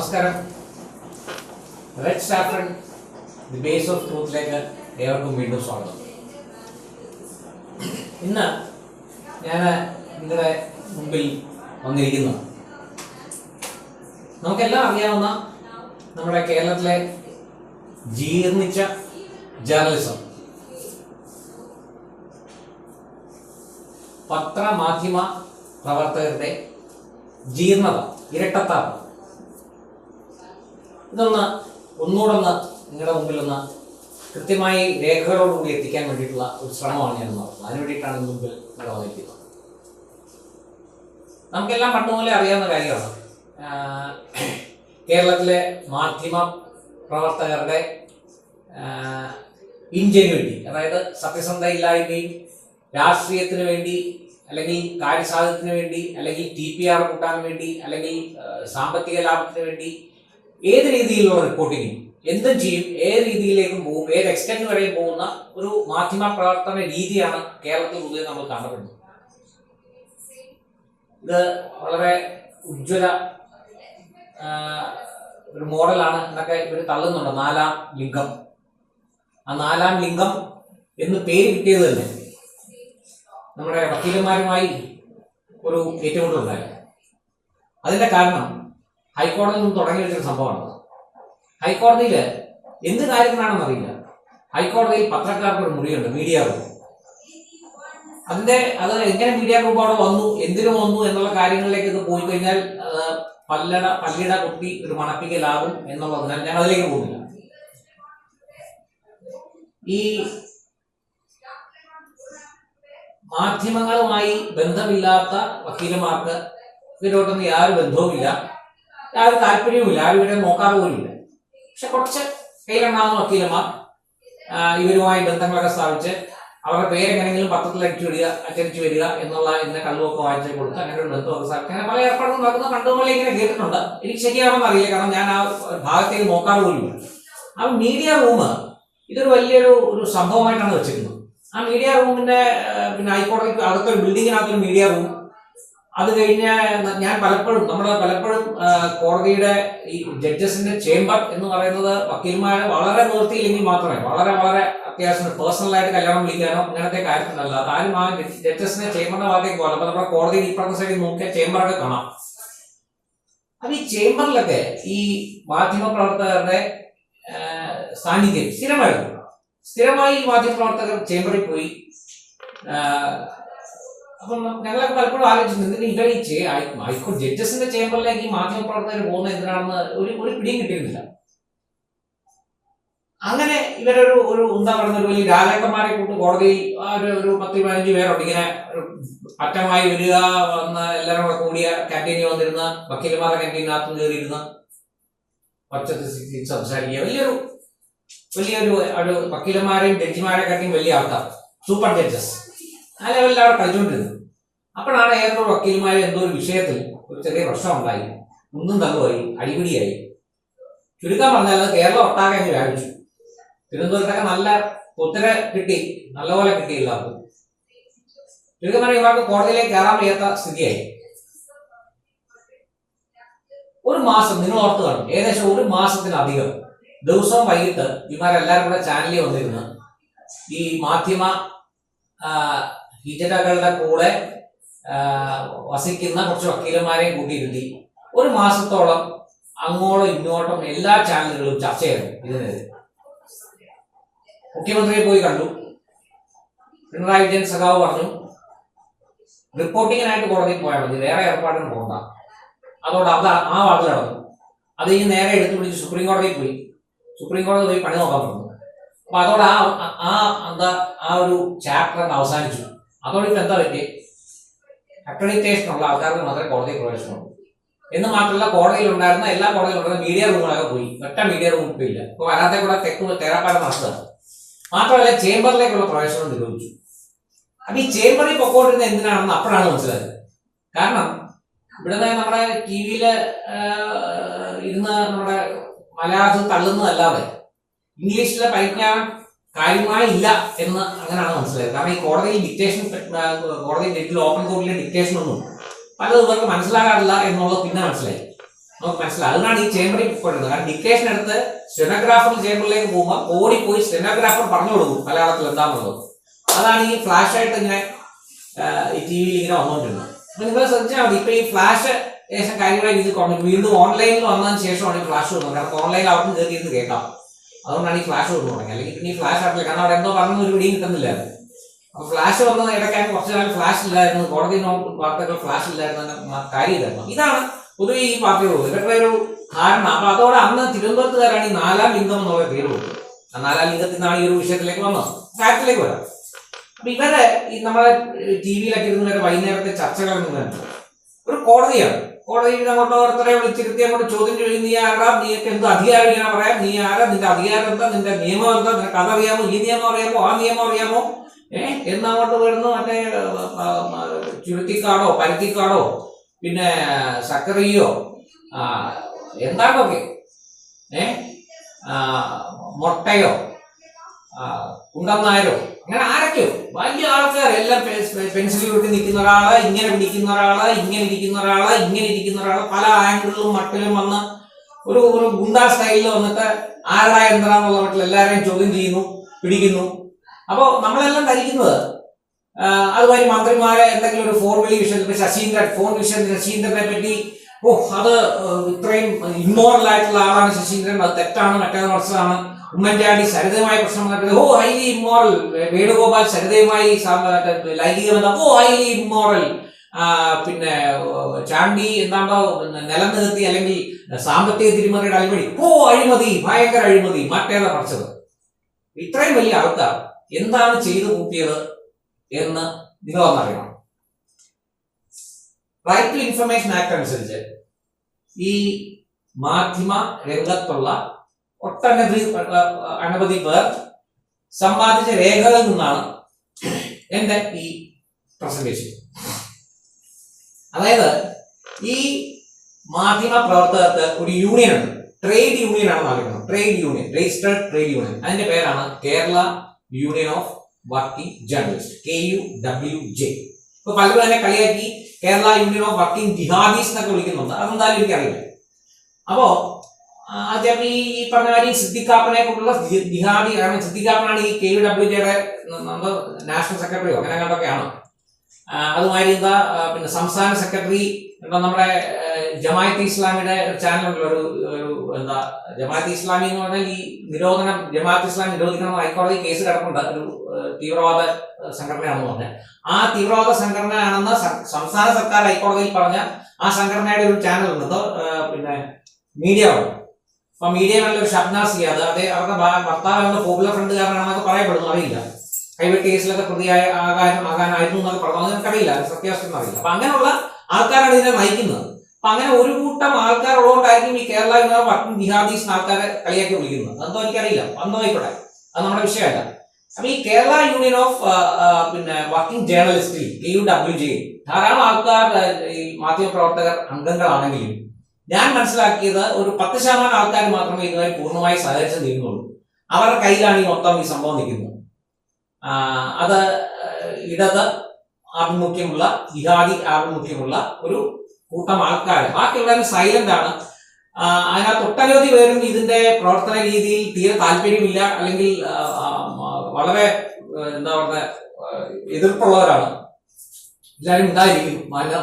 നമസ്കാരം. Red saffron the base of ട്രൂത്തിലേക്ക് ഏവർക്കും വീണ്ടും സ്വാഗതം. ഇന്ന് ഞാൻ നിങ്ങളുടെ മുമ്പിൽ വന്നിരിക്കുന്നത് നമുക്കെല്ലാം അറിയാവുന്ന നമ്മുടെ കേരളത്തിലെ ജീർണിച്ച ജേർണലിസം, പത്രമാധ്യമ പ്രവർത്തകരുടെ ജീർണത, ഇരട്ടത്താപ്പ്, ഒന്നുകൂടെ നിങ്ങളുടെ മുമ്പിൽ കൃത്യമായി രേഖകളോടുകൂടി എത്തിക്കാൻ വേണ്ടിയിട്ടുള്ള ഒരു ശ്രമമാണ് ഞാൻ നടത്തുന്നത്. അതിനു വേണ്ടിയിട്ടാണ് ഇന്ന് മുമ്പിൽ ഇവിടെ വന്നിരിക്കുന്നത്. നമുക്കെല്ലാം പണ്ടുപോലെ അറിയാവുന്ന കാര്യമാണ് കേരളത്തിലെ മാധ്യമ പ്രവർത്തകരുടെ ഇൻജെന്യൂറ്റി, അതായത് സത്യസന്ധയില്ലായ്മയും രാഷ്ട്രീയത്തിന് വേണ്ടി അല്ലെങ്കിൽ കാര്യസാധ്യത്തിന് വേണ്ടി അല്ലെങ്കിൽ TPR കൂട്ടാൻ വേണ്ടി അല്ലെങ്കിൽ സാമ്പത്തിക ലാഭത്തിന് വേണ്ടി ഏത് രീതിയിലുള്ള റിപ്പോർട്ടിങ്ങും എന്തും ചെയ്യും, ഏത് രീതിയിലേക്കും പോകും, ഏത് എക്സ്റ്റെന്റ് വരെയും പോകുന്ന ഒരു മാധ്യമ പ്രവർത്തന രീതിയാണ് കേരളത്തിൽ പൊതുവെ നമ്മൾ കാണപ്പെടുന്നത്. ഇത് വളരെ ഉജ്ജ്വല ഒരു മോഡലാണ് എന്നൊക്കെ ഇവർ തള്ളുന്നുണ്ട്. 4-ാം ലിംഗം. ആ 4-ാം ലിംഗം എന്ന് പേര് കിട്ടിയത് തന്നെ നമ്മുടെ വക്കീലന്മാരുമായി ഒരു ഏറ്റുമുട്ടലുണ്ടായിരുന്നു. അതിന്റെ കാരണം ഹൈക്കോടതിയിൽ നിന്ന് തുടങ്ങി വെച്ചൊരു സംഭവമാണ്. ഹൈക്കോടതിയിൽ എന്ത് കാര്യത്തിനാണെന്ന് അറിയില്ല, ഹൈക്കോടതിയിൽ പത്രക്കാർക്ക് ഒരു മുറിയുണ്ട്, മീഡിയ റൂം. അത് എങ്ങനെ മീഡിയ റൂം അവിടെ വന്നു, എന്തിനു വന്നു എന്നുള്ള കാര്യങ്ങളിലേക്ക് ഇത് പോയി കഴിഞ്ഞാൽ പല്ലിട കുട്ടി ഒരു മണപ്പിക്കലാകും എന്നുള്ളതിനാൽ ഞാൻ അതിലേക്ക് പോകുന്നില്ല. ഈ മാധ്യമങ്ങളുമായി ബന്ധമില്ലാത്ത വക്കീലന്മാർക്ക് ഇതിലോട്ടൊന്നും യാതൊരു ബന്ധവുമില്ല, യാതൊരു താല്പര്യവുമില്ല, ആരും ഇവരെ നോക്കാറ് പോലുമില്ല. പക്ഷെ കുറച്ച് കയ്യിലുണ്ടാകുന്ന വക്കീലന്മാർ ഇവരുമായി ബന്ധങ്ങളൊക്കെ സ്ഥാപിച്ച് അവരുടെ പേരെങ്ങനെങ്കിലും പത്രത്തിൽ അച്ചടിച്ചു വരിക എന്നുള്ള ഇന്ന കള്ളുമൊക്കെ വായിച്ചു കൊടുത്ത് അങ്ങനെ ഒരു ബന്ധമൊക്കെ സ്ഥാപിച്ച് അങ്ങനെ പല ഏർപ്പാടും നടക്കുന്ന പണ്ടുപോലെ ഇങ്ങനെ കേട്ടിട്ടുണ്ട്. എനിക്ക് ശരിയാണെന്ന് അറിയില്ല, കാരണം ഞാൻ ആ ഭാഗത്തേക്ക് നോക്കാറ് പോലുമില്ല. ആ മീഡിയ റൂം ഇതൊരു വലിയൊരു സംഭവമായിട്ടാണ് വെച്ചിരിക്കുന്നത്. ആ മീഡിയ റൂമിന്റെ പിന്നെ ഹൈക്കോടതിക്ക് അടുത്തൊരു ബിൽഡിങ്ങിനകത്തൊരു മീഡിയ റൂം. അത് കഴിഞ്ഞ് ഞാൻ പലപ്പോഴും കോടതിയുടെ ഈ ജഡ്ജസിന്റെ ചേംബർ എന്ന് പറയുന്നത് വക്കീൽമാരെ വളരെ നിർത്തിയില്ലെങ്കിൽ മാത്രമേ, വളരെ വളരെ അത്യാവശ്യം പേഴ്സണലായിട്ട് കല്യാണം വിളിക്കാനോ അങ്ങനത്തെ കാര്യത്തിലല്ല, ആരും ആ ജഡ്ജസിന്റെ ചേംബറിന്റെ ഭാഗത്തേക്ക് പോകാം. അപ്പൊ നമ്മുടെ കോടതിയിൽ ഇപ്പുറത്തെ സൈഡിൽ നോക്കിയാൽ ചേംബറൊക്കെ കാണാം. അപ്പൊ ഈ ചേംബറിലൊക്കെ ഈ മാധ്യമ പ്രവർത്തകരുടെ സാന്നിധ്യം സ്ഥിരമായി മാധ്യമപ്രവർത്തകർ ചേംബറിൽ പോയി. അപ്പം ഞങ്ങളൊക്കെ പലപ്പോഴും ആലോചിച്ചിട്ടുണ്ട്, ഇവർ ഈ ഹൈക്കോടതി ജഡ്ജസിന്റെ ചേംബറിലേക്ക് ഈ മാധ്യമപ്രവർത്തകർ പോകുന്നത് എന്തിനാണെന്ന് ഒരു പിടിയും കിട്ടിയിരുന്നില്ല. അങ്ങനെ ഇവരൊരു എന്താ പറയുന്ന ഒരു വലിയ രാജാക്കന്മാരെ കൂട്ട് കോടതിയിൽ ഒരു 10-15 പേരുണ്ട്. ഇങ്ങനെ അറ്റമായി വരിക, വന്ന് എല്ലാവരും കൂടെ കൂടിയ ക്യാൻറ്റീനിൽ വന്നിരുന്ന വക്കീലന്മാരുടെ ക്യാൻറ്റീനകത്ത് കയറിയിരുന്ന ഒച്ചത്തിൽ സംസാരിക്കുക. വലിയൊരു വക്കീലന്മാരെയും ജഡ്ജിമാരെക്കാട്ടിയും വലിയ ആൾക്കാർ, സൂപ്പർ ജഡ്ജസ്, ആ ലെവലിൽ അവിടെ കളിച്ചുകൊണ്ടിരുന്നു. അപ്പോഴാണ് ഏതൊരു വക്കീലന്മാരെ എന്തോ ഒരു വിഷയത്തിൽ ഒരു ചെറിയ പ്രശ്നമുണ്ടായി, ഒന്നും തള്ളുമായി, അടിപിടിയായി. ചുരുക്കാൻ പറഞ്ഞാൽ അത് കേരളം ഒട്ടാകെ അങ്ങ് വ്യാപിച്ചു. തിരുവനന്തപുരത്തൊക്കെ നല്ല ഒത്തിരി കിട്ടി, നല്ലപോലെ കിട്ടിയില്ല. ചുരുക്കം പറഞ്ഞാൽ ഇവർക്ക് കോടതിയിലേക്ക് കയറാൻ വയ്യാത്ത സ്ഥിതിയായി. ഒരു മാസം, നിങ്ങൾ ഓർത്ത് കാണും, ഏകദേശം ഒരു മാസത്തിലധികം ദിവസവും വൈകിട്ട് ഇവരെല്ലാവരും കൂടെ ചാനലിൽ വന്നിരുന്ന് ഈ മാധ്യമ ഹിജടകളുടെ കൂടെ വസിക്കുന്ന കുറച്ച് വക്കീലന്മാരെയും കൂട്ടിയിരുത്തി ഒരു മാസത്തോളം അങ്ങോട്ടും ഇങ്ങോട്ടും എല്ലാ ചാനലുകളും ചർച്ച ചെയ്തു. ഇതിനെതിരെ മുഖ്യമന്ത്രിയെ പോയി കണ്ടു. പിണറായി വിജയൻ സഖാവ് പറഞ്ഞു, റിപ്പോർട്ടിങ്ങിനായിട്ട് കോടതിയിൽ പോയാൽ മതി, വേറെ ഏർപ്പാടിന് പോകണ്ട. അതോടെ ആ വാർത്ത നടന്നു. അത് ഈ നേരെ എടുത്തു പിടിച്ച് സുപ്രീം കോടതിയിൽ പോയി. സുപ്രീം കോടതി പോയി പണി നോക്കാൻ പറഞ്ഞു. അപ്പൊ അതോടെ ആ ഒരു ചാപ്റ്റർ അവസാനിച്ചു. അതോടെ ഇപ്പൊ എന്താ പറ്റി, അക്രഡിറ്റേഷൻ ഉള്ള ആൾക്കാർക്ക് മാത്രമേ കോടതിയിൽ പ്രവേശനമുള്ളൂ എന്ന് മാത്രമല്ല, കോടതിയിലുണ്ടായിരുന്ന എല്ലാ കോടതിയിലുണ്ടായിരുന്ന മീഡിയ റൂമുകളൊക്കെ പോയി. ഒറ്റ മീഡിയ റൂം ഇപ്പൊ ഇല്ല. ഇപ്പൊ വരാത്തെ കൂടെ തേരാപ്പാട് നടത്തുകയാണ്. മാത്രമല്ല ചേംബറിലേക്കുള്ള പ്രവേശനം നിരോധിച്ചു. അപ്പൊ ഈ ചേംബറിൽ പൊക്കോണ്ടിരുന്ന എന്തിനാണെന്ന് അപ്പോഴാണ് മനസ്സിലായത്. കാരണം ഇവിടുന്ന് നമ്മുടെ TV ഇരുന്ന് നമ്മുടെ മലയാളത്തിൽ തള്ളുന്നതല്ലാതെ ഇംഗ്ലീഷിലെ പരിജ്ഞാനം കാര്യമായി ഇല്ല എന്ന് അങ്ങനെയാണ് മനസ്സിലായത്. കാരണം ഈ കോടതി ജഡ്ജിൽ ഓപ്പൺ കോർട്ടിലെ ഡിക്റ്റേഷൻ ഒന്നും പലതും ഇവർക്ക് മനസ്സിലാകാറില്ല എന്നുള്ളത് പിന്നെ മനസ്സിലായി. നമുക്ക് മനസ്സിലാവും. അതിനാണ് ഈ ചേംബറിൽ പോയിട്ടുണ്ട്. കാരണം ഡിക്റ്റേഷൻ എടുത്ത് സ്റ്റെനോഗ്രാഫർ ചേംബറിലേക്ക് പോകുമ്പോൾ ഓടിപ്പോയി സ്റ്റെനോഗ്രാഫർ പറഞ്ഞു കൊടുക്കും മലയാളത്തിൽ എന്താണെന്നുള്ളത്. അതാണ് ഈ ഫ്ലാഷ് ആയിട്ട് ഇങ്ങനെ ഈ ടി വിയിൽ ഇങ്ങനെ വന്നുകൊണ്ടിരുന്നത്. അപ്പൊ നിങ്ങൾ ശ്രദ്ധിച്ചാൽ മതി, ഇപ്പൊ ഈ ഫ്ലാഷ് ഏകദേശം കാര്യമായ രീതിയിൽ കൊണ്ടു വീണ്ടും ഓൺലൈനിൽ വന്നതിന് ശേഷമാണ് ഈ ഫ്ലാഷ് വന്നത്. കാരണം ഓൺലൈനിൽ അവർക്ക് കയറിയിരുന്ന് കേൾക്കാം. അതുകൊണ്ടാണ് ഈ ഫ്ലാഷ് വന്നു തുടങ്ങി. അല്ലെങ്കിൽ പിന്നെ ഈ ഫ്ലാഷ് ആയിട്ടില്ല. കാരണം അവിടെ എന്തോ പറഞ്ഞ ഒരു പിടിയും കിട്ടുന്നില്ലായിരുന്നു. അപ്പൊ ഫ്ലാഷ് വന്നത് ഇടയ്ക്കാണ് കുറച്ചു കാലം ഫ്ലാഷ് ഇല്ലായിരുന്നു, കോടതി വാർത്തകൾ ഫ്ലാഷ് ഇല്ലായിരുന്നു കാര്യമില്ലായിരുന്നു. ഇതാണ് പൊതുവെ ഈ പാർട്ടികളുള്ളത്. ഇവരുടെ ഒരു ധാരണ. അപ്പൊ അതോടെ അന്ന് തിരുവനന്തപുരത്തുകാരാണ് ഈ 4-ാം ലിംഗം എന്നുള്ള പേര് കൊടുത്തത്. ആ 4-ാം ലിംഗത്തിൽ നിന്നാണ് ഈ ഒരു വിഷയത്തിലേക്ക് വന്നത്. കാര്യത്തിലേക്ക് വരാം. അപ്പൊ ഇവരെ ഈ നമ്മളെ ടി വിയിലൊക്കെ ഇരുന്ന് വരെ വൈകുന്നേരത്തെ ചർച്ചകളൊന്നും കണ്ടു. ഒരു കോടതിയാണ്. കോടതിയിൽ അങ്ങോട്ട് ഓരോരുത്തരെ വിളിച്ചിരുത്തി അങ്ങോട്ട് ചോദ്യം ചെയ്യും. നീ ആരാ, നീക്ക് എന്ത് അധികാരം ഇങ്ങനെ പറയാം, നീ ആരാ, നിന്റെ അധികാരം എന്താ, നിന്റെ നിയമം എന്താ, നിനക്ക് അതറിയാമോ, ഈ നിയമം അറിയാമോ, ആ നിയമം അറിയാമോ, എന്നങ്ങോട്ട് വരുന്നു. മറ്റേ ചുരുത്തിക്കാടോ പരുത്തിക്കാടോ പിന്നെ സക്കറിയോ എന്താണൊക്കെ മുട്ടയോ കുണ്ടന്നായരോ അങ്ങനെ ആരൊക്കെയോ വലിയ ആൾക്കാർ എല്ലാം പെൻസിൽ വിട്ട് നിൽക്കുന്ന ഒരാള്, ഇങ്ങനെ പിടിക്കുന്ന ഒരാള്, ഇങ്ങനെ ഇരിക്കുന്ന ഒരാള്, ഇങ്ങനെ ഇരിക്കുന്ന ഒരാള്, പല ആംഗിളിലും മട്ടിലും വന്ന് ഒരു ഗുണ്ടാ സ്റ്റൈലിൽ വന്നിട്ട് ആരടാ എന്താന്നുള്ള മട്ടിൽ എല്ലാവരെയും ചോദ്യം ചെയ്യുന്നു, പിടിക്കുന്നു. അപ്പോ നമ്മളെല്ലാം ധരിക്കുന്നത് അതുമാതിരി മന്ത്രിമാരെ എന്തെങ്കിലും ഒരു ഫോൺ വിളി വിഷയത്തിൽ ശശീന്ദ്രൻ ഫോൺ വിഷയത്തിൽ ശശീന്ദ്രനെ പറ്റി അത് ഇത്രയും ഇമ്മോറൽ ആയിട്ടുള്ള ആളാണ് ശശീന്ദ്രൻ, അത് തെറ്റാണ്, മറ്റേത് വർഷമാണ്. ഉമ്മൻചാണ്ടി സരിതയുമായി പ്രശ്നം ഹൈലി ഇമ്മോറൽ. വേണുഗോപാൽ സരിതയുമായി ലൈംഗിക ബന്ധം ഹൈലി ഇമ്മോറൽ. പിന്നെ ചാണ്ടി എന്താണ്ടോ നിലം നികത്തി അല്ലെങ്കിൽ സാമ്പത്തിക തിരിമറിയുടെ അഴിമതി അഴിമതി, ഭയങ്കര അഴിമതി, മറ്റേതാ പഠിച്ചത്. ഇത്രയും വലിയ ആൾക്കാർ എന്താണ് ചെയ്തു കൂട്ടിയത് എന്ന് നിങ്ങളൊന്നറിയണം. റൈറ്റ് ടു ഇൻഫർമേഷൻ ആക്ട് അനുസരിച്ച് ഈ മാധ്യമ രംഗത്തുള്ള അനവധി പേർ സമ്പാദിച്ച രേഖകളിൽ നിന്നാണ് എന്റെ ഈ പ്രസന്റേഷൻ. അതായത് ഈ മാധ്യമ പ്രവർത്തകർക്ക് ഒരു യൂണിയൻ ഉണ്ട്, ട്രേഡ് യൂണിയൻ ആണെന്ന് അറിയണം. Trade union, registered trade union. അതിന്റെ പേരാണ് Kerala union of working journalist, KUWJ. ഇപ്പൊ പലരും അതിനെ കളിയാക്കി കേരള യൂണിയൻ ഓഫ് വർക്കിംഗ് ജിഹാദീസ് എന്നൊക്കെ വിളിക്കുന്നുണ്ട്. അതെന്തായാലും എനിക്കറിയില്ല. അപ്പോ ഈ പറഞ്ഞ കാര്യം സിദ്ദിഖാപ്പനെ കൊണ്ടുള്ള ജിഹാദി, കാരണം സിദ്ദിഖാപ്പനാണ് ഈ KUWJയുടെ നാഷണൽ സെക്രട്ടറിയോ അങ്ങനെ കണ്ടൊക്കെയാണ്. അതുമാതിരി എന്താ പിന്നെ സംസ്ഥാന സെക്രട്ടറി എന്താ നമ്മുടെ ജമാഅത്തെ ഇസ്ലാമിയുടെ ചാനലുണ്ടല്ലോ, ഒരു എന്താ ജമാഅത്തെ ഇസ്ലാമി എന്ന് പറഞ്ഞാൽ ഈ നിരോധനം, ജമാഅത്തെ ഇസ്ലാം നിരോധിക്കണം ഹൈക്കോടതി കേസ് കിടപ്പുണ്ട്. ഒരു തീവ്രവാദ സംഘടനയാണെന്ന് പറഞ്ഞാൽ ആ തീവ്രവാദ സംഘടനയാണെന്ന് സംസ്ഥാന സർക്കാർ ഹൈക്കോടതിയിൽ പറഞ്ഞ ആ സംഘടനയുടെ ഒരു ചാനലുണ്ട്, പിന്നെ മീഡിയ ഉണ്ട്. അപ്പൊ മീഡിയ ഒരു ഷബ്നാസ് സിയാദ്, അവരുടെ ഭർത്താവ് പോപ്പുലർ ഫ്രണ്ടുകാരനാണെന്നൊക്കെ പറയപ്പെടുന്നു. അറിയില്ല, കൈവെട്ട് കേസിലൊക്കെ ആകാനായിരുന്നു എന്നൊക്കെ പറഞ്ഞു. അതെനിക്കറിയില്ല, സത്യാവസ്ഥ അറിയില്ല. അപ്പൊ അങ്ങനെയുള്ള ആൾക്കാരാണ് ഇതിനെ നയിക്കുന്നത്. അപ്പൊ അങ്ങനെ ഒരു കൂട്ടം ആൾക്കാരുള്ളതുകൊണ്ടായിരിക്കും ഈ കേരള യൂണിയൻ ഓഫ് വർക്കിംഗ് ജിഹാദീസ് ആൾക്കാരെ കളിയാക്കി വിളിക്കുന്നത്. അതെന്തോ എനിക്കറിയില്ല, അന്തോ ആയിക്കോട്ടെ, അത് നമ്മുടെ വിഷയമല്ല. അപ്പൊ ഈ കേരള യൂണിയൻ ഓഫ് പിന്നെ വർക്കിംഗ് ജേർണലിസ്റ്റിൽ KUWJ ധാരാളം ആൾക്കാർ ഈ മാധ്യമ പ്രവർത്തകർ അംഗങ്ങളാണെങ്കിലും ഞാൻ മനസ്സിലാക്കിയത് ഒരു 10% ആൾക്കാർ മാത്രമേ ഇതുമായി പൂർണ്ണമായി സഹകരിച്ച് നീങ്ങുന്നുള്ളൂ. അവരുടെ കയ്യിലാണ് ഈ മൊത്തം ഈ സംഭവം നിൽക്കുന്നത്. അത് ഇടത് ആഭിമുഖ്യമുള്ള ജിഹാദി ആഭിമുഖ്യമുള്ള ഒരു കൂട്ടം ആൾക്കാർ, ബാക്കിയുള്ളവർ സൈലന്റ് ആണ്. അതിനകത്ത് ഒട്ടനവധി പേരും ഇതിന്റെ പ്രവർത്തന രീതിയിൽ തീരെ താല്പര്യമില്ല, അല്ലെങ്കിൽ വളരെ എന്താ പറയുക എതിർപ്പുള്ളവരാണ്. എല്ലാവരും ഉണ്ടായിരിക്കും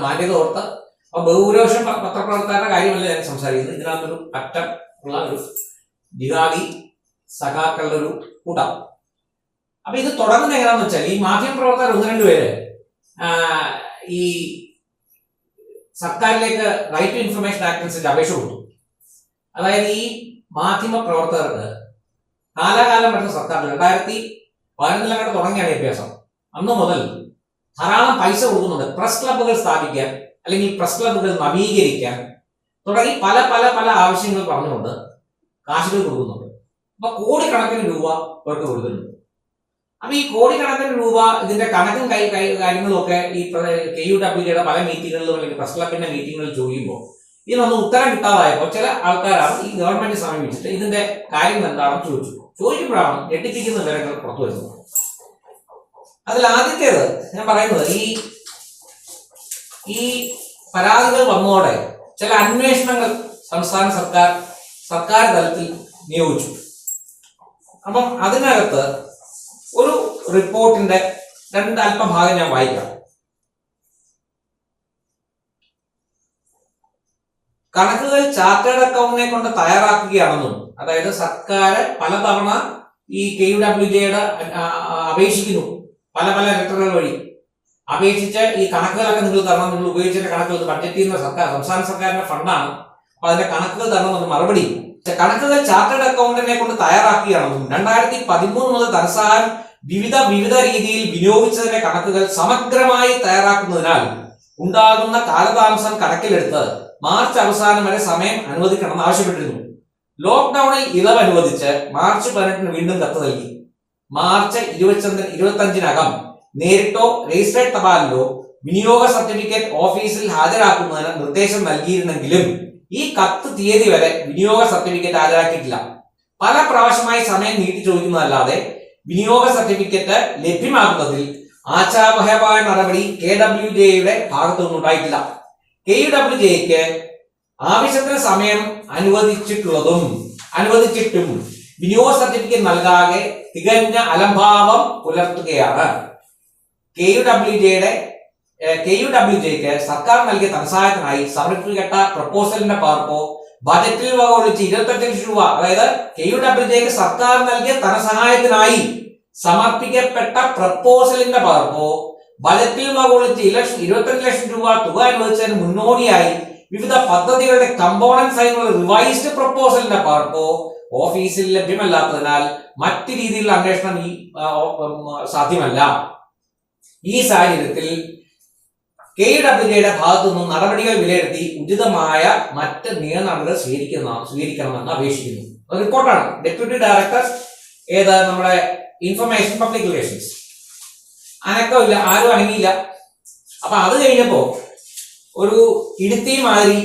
മാന്യത ഓർത്ത്. അപ്പൊ ബഹുഭൂരിപക്ഷം പത്രപ്രവർത്തകരുടെ കാര്യമല്ല ഞാൻ സംസാരിക്കുന്നത്. ഇതിനകത്തൊരു അറ്റം ഉള്ള ഒരു ജിഹാദി സഖാക്കളുടെ ഒരു കൂട്ടം. അപ്പൊ ഇത് തുടങ്ങുന്നത് എങ്ങനെയാണെന്ന് വെച്ചാൽ ഈ മാധ്യമ പ്രവർത്തകർ 1-2 പേര് ഈ സർക്കാരിലേക്ക് റൈറ്റ് ടു ഇൻഫർമേഷൻ ആക്ട് അനുസരിച്ച് അപേക്ഷ കൊടുത്തു. അതായത് ഈ മാധ്യമ പ്രവർത്തകർക്ക് കാലാകാലം വരുന്ന സർക്കാർ 2011 തുടങ്ങിയാണ് ഈ അഭ്യാസം. അന്ന് മുതൽ ധാരാളം പൈസ കൊടുക്കുന്നുണ്ട് പ്രസ് ക്ലബ്ബുകൾ സ്ഥാപിക്കാൻ, അല്ലെങ്കിൽ പ്രസ് ക്ലബ്ബുകൾ നവീകരിക്കാൻ തുടങ്ങി പല പല പല ആവശ്യങ്ങൾ പറഞ്ഞുകൊണ്ട് കാശുകൾ കൊടുക്കുന്നുണ്ട്. അപ്പൊ കോടിക്കണക്കിന് രൂപ അവർക്ക് കൊടുക്കുന്നുണ്ട്. അപ്പൊ ഈ കോടിക്കണക്കിന് രൂപ ഇതിന്റെ കണക്കും കാര്യങ്ങളും ഒക്കെ ഈ KUWJയുടെ പല മീറ്റിങ്ങുകളിലും അല്ലെങ്കിൽ പ്രസ് ക്ലബിന്റെ മീറ്റിങ്ങുകളിൽ ചോദിക്കുമ്പോൾ ഇതിനൊന്നും ഉത്തരം കിട്ടാതായപ്പോൾ ചില ആൾക്കാരാണ് ഈ ഗവൺമെന്റ് സമീപിച്ചിട്ട് ഇതിന്റെ കാര്യങ്ങൾ എന്താണെന്ന് ചോദിക്കുമ്പോഴാണ് ഞെട്ടിപ്പിക്കുന്ന വിവരങ്ങൾ പുറത്തു വരുന്നത്. അതിൽ ആദ്യത്തേത് ഞാൻ പറയുന്നത് ഈ പരാതികൾ വന്നതോടെ ചില അന്വേഷണങ്ങൾ സംസ്ഥാന സർക്കാർ തലത്തിൽ നിയോഗിച്ചു. അപ്പം അതിനകത്ത് ഒരു റിപ്പോർട്ടിന്റെ അല്പഭാഗം ഞാൻ വായിക്കാം. കണക്കുകൾ ചാർട്ടേഡ് അക്കൗണ്ടിനെ കൊണ്ട് തയ്യാറാക്കുകയാണെന്നും, അതായത് സർക്കാർ പലതവണ ഈ KUWJ അപേക്ഷിക്കുന്നു, പല ലെറ്ററുകൾ വഴി അപേക്ഷിച്ച് ഈ കണക്കുകളൊക്കെ നിങ്ങൾ തരണം, നിങ്ങൾ ഉപയോഗിച്ച കണക്കുകൾ ബഡ്ജറ്റ് ചെയ്യുന്ന സംസ്ഥാന സർക്കാരിന്റെ ഫണ്ടാണ്, അപ്പൊ അതിന്റെ കണക്കുകൾ തരണമെന്ന് മറുപടി. കണക്കുകൾ ചാർട്ടേഡ് അക്കൗണ്ടിനെ കൊണ്ട് തയ്യാറാക്കുകയാണെന്നും 2013 മുതൽ ധനസഹായം വിവിധ രീതിയിൽ വിനിയോഗിച്ചതിന്റെ കണക്കുകൾ സമഗ്രമായി തയ്യാറാക്കുന്നതിനാൽ ഉണ്ടാകുന്ന കാലതാമസം കണക്കിലെടുത്ത് മാർച്ച് അവസാനം വരെ സമയം അനുവദിക്കണമെന്ന് ആവശ്യപ്പെട്ടിരുന്നു. ലോക്ക്ഡൌണിൽ ഇളവ് അനുവദിച്ച് മാർച്ച് 18 വീണ്ടും കത്ത് നൽകി. മാർച്ച് 25-നകം നേരിട്ടോ രജിസ്ട്രേഡ് തപാലിലോ വിനിയോഗ സർട്ടിഫിക്കറ്റ് ഓഫീസിൽ ഹാജരാക്കുന്നതിന് നിർദ്ദേശം നൽകിയിരുന്നെങ്കിലും ഈ കത്ത് തീയതി വരെ വിനിയോഗ സർട്ടിഫിക്കറ്റ് ഹാജരാക്കിയിട്ടില്ല. പല പ്രാവശ്യമായി സമയം നീട്ടി ചോദിക്കുന്നതല്ലാതെ വിനിയോഗ സർട്ടിഫിക്കറ്റ് ലഭ്യമാക്കുന്നതിൽ ആശാവഹമായ നടപടി KWJ ഭാഗത്തു നിന്നുണ്ടായിട്ടില്ല. KUWJക്ക് ആവശ്യത്തിന് സമയം അനുവദിച്ചിട്ടും വിനിയോഗ സർട്ടിഫിക്കറ്റ് നൽകാതെ തികഞ്ഞ അലംഭാവം പുലർത്തുകയാണ്. KUWJക്ക് സർക്കാർ നൽകിയ ധനസഹായത്തിനായി സമർപ്പിക്കപ്പെട്ട പ്രപ്പോസലിന്റെ പകർപ്പോ ബജറ്റിൽ വകയൊഴിച്ച് 25 ലക്ഷം രൂപ, അതായത് KUWJക്ക് സർക്കാർ നൽകിയ ധനസഹായത്തിനായി സമർപ്പിക്കപ്പെട്ട പ്രപ്പോസലിന്റെ പകർപ്പോ ബജറ്റിൽ വകയൊഴിച്ച് 25 ലക്ഷം രൂപ തുക അനുവദിച്ചതിന് മുന്നോടിയായി വിവിധ പദ്ധതികളുടെ കമ്പോണൻസ് ആയിട്ടുള്ള റിവൈസ്ഡ് പ്രപ്പോസലിന്റെ പകർപ്പോ ഓഫീസിൽ ലഭ്യമല്ലാത്തതിനാൽ മറ്റു രീതിയിലുള്ള അന്വേഷണം സാധ്യമല്ല. ഈ സാഹചര്യത്തിൽ KUWJ ഭാഗത്തു നിന്നും നടപടികൾ വിലയിരുത്തി ഉചിതമായ മറ്റ് നിയമ നടപടികൾ സ്വീകരിക്കണമെന്ന് അപേക്ഷിക്കുന്നു. റിപ്പോർട്ടാണ് ഡെപ്യൂട്ടി ഡയറക്ടർ നമ്മുടെ ഇൻഫർമേഷൻ പബ്ലിക് റിലേഷൻസ്. അനക്കമില്ല, ആരും അനങ്ങിയില്ല. അപ്പൊ അത് കഴിഞ്ഞപ്പോ ഒരു ഇടുത്തി മാതിരി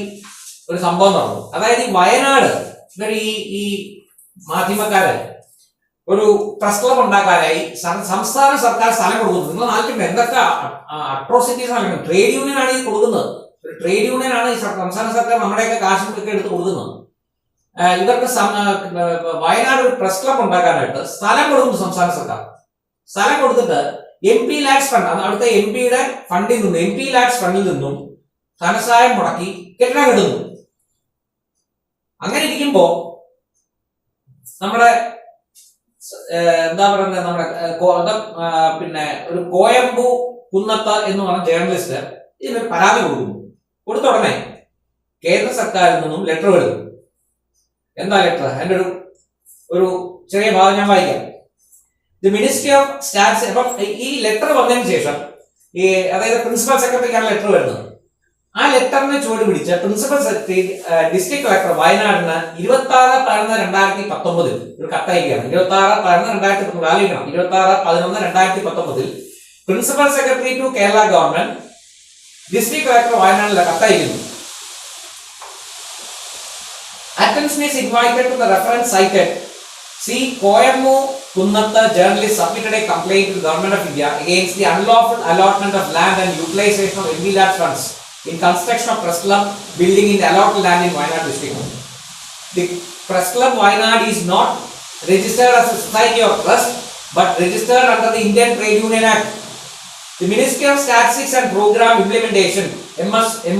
ഒരു സംഭവം നടന്നു. അതായത് ഈ വയനാട് ഈ മാധ്യമക്കാര് ഒരു പ്രസ് ക്ലബ് ഉണ്ടാക്കാനായി സംസ്ഥാന സർക്കാർ സ്ഥലം കൊടുക്കുന്നു. നിങ്ങൾ നാട്ടിൽ എന്തൊക്കെ അട്രോസിറ്റീസ് ആണ്. ട്രേഡ് യൂണിയൻ ആണ് ഇത് കൊടുക്കുന്നത്. ട്രേഡ് യൂണിയൻ ആണ് ഈ സംസ്ഥാന സർക്കാർ നമ്മുടെയൊക്കെ കാശൊക്കെ എടുത്ത് കൊടുക്കുന്നത്. ഇവർക്ക് വയനാട് ഒരു പ്രസ് ക്ലബ് ഉണ്ടാക്കാനായിട്ട് സ്ഥലം കൊടുക്കുന്നു സംസ്ഥാന സർക്കാർ. സ്ഥലം കൊടുത്തിട്ട് MP ലാക്സ് ഫണ്ട്, അവിടുത്തെ MP-യുടെ ഫണ്ടിൽ നിന്നും MP ലാക്സ് ഫണ്ടിൽ നിന്നും ധനസഹായം മുടക്കി കെട്ടിടം കിട്ടുന്നു. അങ്ങനെ ഇരിക്കുമ്പോ നമ്മുടെ എന്താ പറയുന്നത്, നമ്മുടെ പിന്നെ ഒരു കോയമ്പു കുന്നത്ത എന്ന് പറഞ്ഞ ജേർണലിസ്റ്റ് ഇതിനൊരു പരാതി കൊടുത്ത ഉടനെ കേന്ദ്ര സർക്കാരിൽ നിന്നും ലെറ്റർ വരുന്നു. എന്താ ലെറ്റർ? അതിന്റെ ഒരു ചെറിയ ഭാഗം ഞാൻ വായിക്കാം. The ministry of stats. അപ്പം ഈ ലെറ്റർ വന്നതിന് ശേഷം അതായത് പ്രിൻസിപ്പൽ സെക്രട്ടറിക്കാണ് ലെറ്റർ വരുന്നത്. ആ ലെറ്ററിനെ ചുവട് പിടിച്ച് പ്രിൻസിപ്പൽ സെക്രട്ടറി ഡിസ്ട്രിക്ട് കളക്ടർ വയനാടിന് 26/11/2019 ഒരു കത്തയക്കുകയാണ്. 26/11/2019 principal secretary to Kerala government district collector വയനാടിലെ കത്തയക്കുന്നു. Attention is invited to the reference cited. See, Koyammu Kunnatta journalist submitted a complaint to the Government of India against the unlawful allotment of land and utilization of MVLAD funds in construction of Press Club building in the allotted land in Wayanad district. The Press Club Wayanad is not registered as a society of trust but registered under the Indian Trade Union Act. The Ministry of Statistics and Program Implementation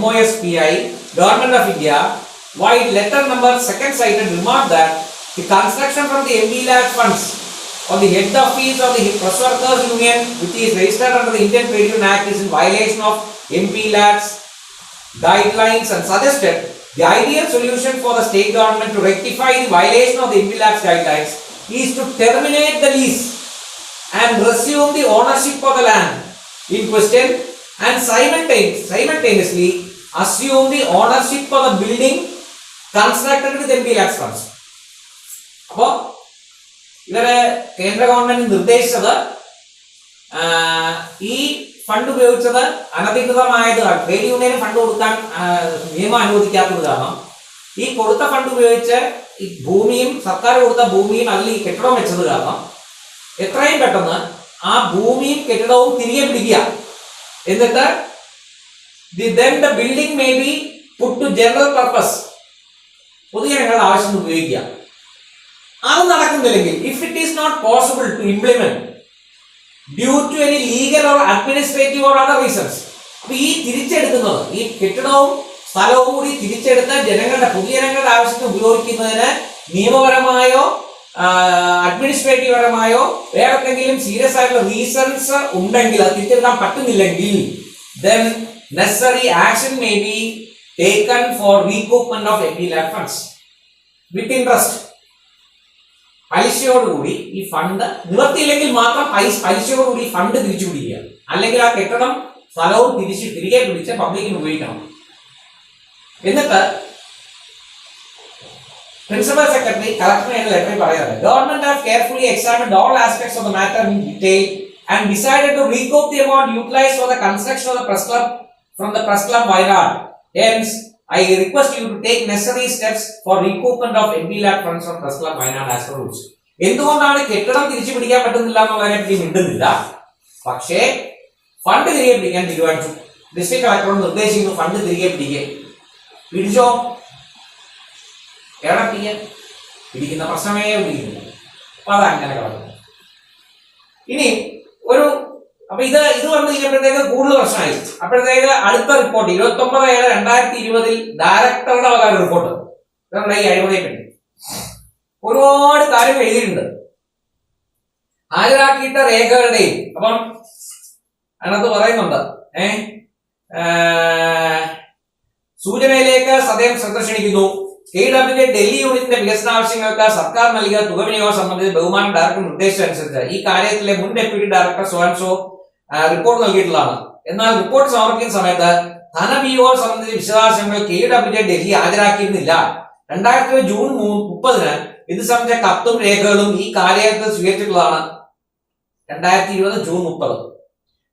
MOSPI, Government of India, while letter number second cited remarked that the construction from the MVLAD funds on the head office of the Press Workers Union, which is registered under the Indian Trade Union Act, is in violation of MVLAD's guidelines and suggested the ideal solution for the state government to rectify the violation of the MVLAD's guidelines is to terminate the lease and resume the ownership of the land in question and simultaneously assume the ownership of the building constructed with MVLAD's funds. അപ്പോൾ ഇവരെ കേന്ദ്ര government നിർദ്ദേശിച്ചത് ഈ fund ഉപയോഗിച്ചത് അനധികൃതമായത്, trade യൂണിയന് fund കൊടുക്കാൻ നിയമം അനുവദിക്കാത്തത് കാരണം ഈ കൊടുത്ത ഫണ്ട് ഉപയോഗിച്ച് ഈ ഭൂമിയും സർക്കാർ കൊടുത്ത ഭൂമിയും അതിൽ ഈ കെട്ടിടം വെച്ചത് കാരണം എത്രയും പെട്ടെന്ന് ആ ഭൂമിയും കെട്ടിടവും തിരികെ പിടിക്കുക. എന്നിട്ട് then the building may be put to general purpose പൊതുജനങ്ങളുടെ ആവശ്യത്തിന് ഉപയോഗിക്കുക. അത് നടക്കുന്നില്ലെങ്കിൽ if it is not possible to implement due to any legal or administrative or other reasons, അപ്പൊ ഈ തിരിച്ചെടുക്കുന്നത്, ഈ കെട്ടിടവും സ്ഥലവും കൂടി തിരിച്ചെടുത്ത പൊതുജനങ്ങളുടെ ആവശ്യത്തിന് ഉപയോഗിക്കുന്നതിന് നിയമപരമായോ അഡ്മിനിസ്ട്രേറ്റീവ് പരമായോ വേറെന്തെങ്കിലും സീരിയസ് ആയിട്ടുള്ള റീസൺസ് ഉണ്ടെങ്കിൽ, അത് തിരിച്ചെടുക്കാൻ പറ്റുന്നില്ലെങ്കിൽ, then necessary action may be taken for recoupment of MPLAD funds with interest. പലിശയോടുകൂടി ഈ ഫണ്ട് നിവർത്തിയില്ലെങ്കിൽ മാത്രം പലിശയോടുകൂടി ഫണ്ട് തിരിച്ചു പിടിക്കുക, അല്ലെങ്കിൽ ആ കെട്ടിടം സ്ഥലവും തിരികെ പിടിച്ച് പബ്ലിക്കിന് ഉപയോഗിക്കണം. എന്നിട്ട് പ്രിൻസിപ്പൽ സെക്രട്ടറി കളക്ടറിന് ലെറ്ററിൽ പറയുന്നത്, government have carefully examined all aspects of the matter in detail and decided to recoup the amount utilized for the construction of the press club from the press club Wayanad. Hence, I request you to take necessary steps for recoupment of MPLAD funds from press club Wayanad as per rules. എന്തുകൊണ്ടാണ് കെട്ടിടം തിരിച്ചു പിടിക്കാൻ പറ്റുന്നില്ല എന്നുള്ളതിനെ പറ്റി മിണ്ടുന്നില്ല, പക്ഷേ fund തിരികെ പിടിക്കാൻ തീരുമാനിച്ചു. ഡിസ്ട്രിക്ട് കളക്ടറോട് നിർദ്ദേശിക്കുന്നു ഫണ്ട് തിരികെ പിടിച്ചോ. എവിടെ പിടിക്കുന്ന പ്രശ്നമേ പിടിക്കുന്നില്ല. അപ്പൊ അതങ്ങനെ കിടക്കുന്നു. ഇനി അപ്പൊ ഇത് വന്നു കഴിഞ്ഞപ്പോഴത്തേക്ക് കൂടുതൽ പ്രശ്നമായി. അപ്പോഴത്തേക്ക് അടുത്ത റിപ്പോർട്ട് 29/7/2020 ഡയറക്ടറുടെ വക റിപ്പോർട്ട് ഈ അഴിമതിയെ പറ്റി ഒരുപാട് കാര്യം എഴുതിയിട്ടുണ്ട്. ഹാജരാക്കിയിട്ട രേഖകളുടെയും അപ്പം അതിനകത്ത് പറയുന്നുണ്ട്, സൂചനയിലേക്ക് സദയം ശ്രദ്ധ ക്ഷണിക്കുന്നു. KWJ ഡൽഹി യൂണിറ്റിന്റെ വികസന ആവശ്യങ്ങൾക്ക് സർക്കാർ നൽകിയ തുക വിനിയോഗം സംബന്ധിച്ച് ബഹുമാന ഡയറക്ടർ നിർദ്ദേശിച്ചതനുസരിച്ച് ഈ കാര്യത്തിലെ മുൻ ഡെപ്യൂട്ടി ഡയറക്ടർ സോൻസോ റിപ്പോർട്ട് നൽകിയിട്ടുള്ളതാണ്. എന്നാൽ റിപ്പോർട്ട് സമർപ്പിക്കുന്ന സമയത്ത് ധനവിനിയോഗം സംബന്ധിച്ച വിശദാംശങ്ങൾ KWJ ഡൽഹി ഹാജരാക്കിയിരുന്നില്ല. 2020 ജൂൺ 30 ഇത് സംബന്ധിച്ച കത്തും രേഖകളും ഈ കാര്യത്തിൽ സ്വീകരിച്ചിട്ടുള്ളതാണ്. 2020 ജൂൺ 30